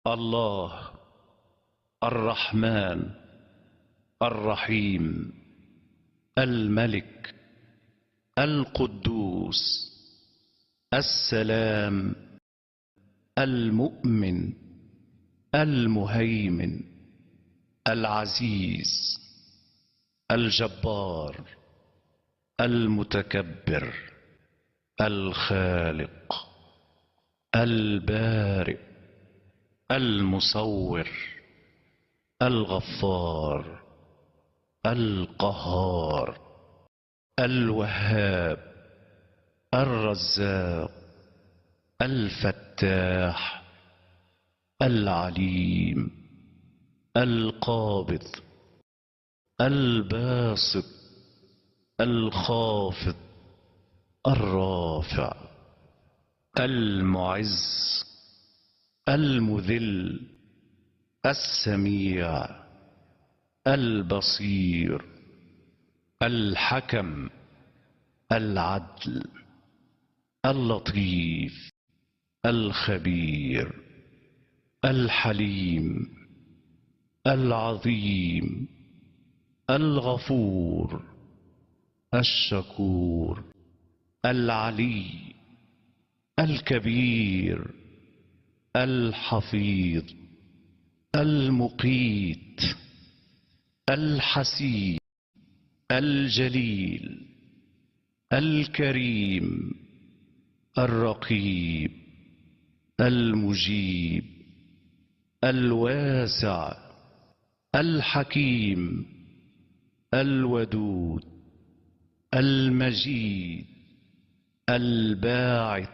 الله الرحمن الرحيم الملك القدوس السلام المؤمن المهيمن العزيز الجبار المتكبر الخالق البارئ المصور الغفار القهار الوهاب الرزاق الفتاح العليم القابض الباسط الخافض الرافع المعز المذل السميع البصير الحكم العدل اللطيف الخبير الحليم العظيم الغفور الشكور العلي الكبير الحفيظ المقيت الحسيب الجليل الكريم الرقيب المجيب الواسع الحكيم الودود المجيد الباعث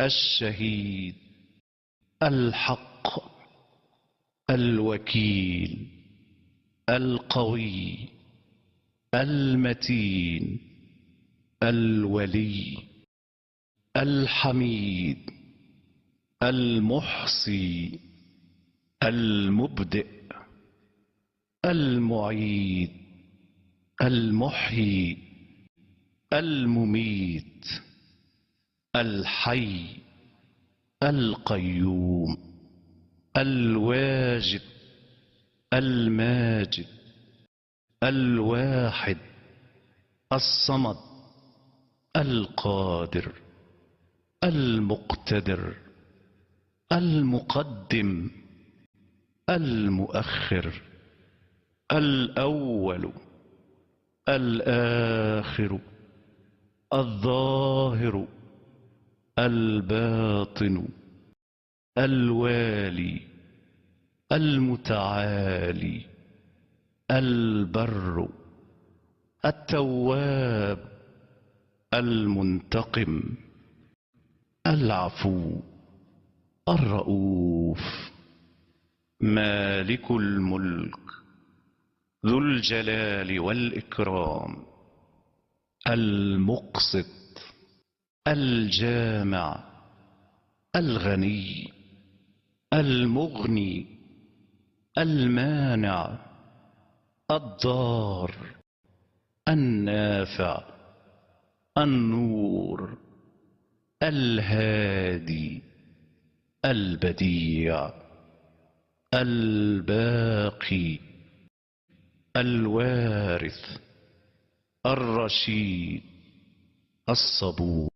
الشهيد الحق الوكيل القوي المتين الولي الحميد المحصي المبدئ المعيد المحيي المميت الحي القيوم الواجد الماجد الواحد الصمد القادر المقتدر المقدم المؤخر الأول الآخر الظاهر الباطن الوالي المتعالي البر التواب المنتقم العفو الرؤوف مالك الملك ذو الجلال والإكرام المقسط الجامع الغني المغني المانع الضار النافع النور الهادي البديع الباقي الوارث الرشيد الصبور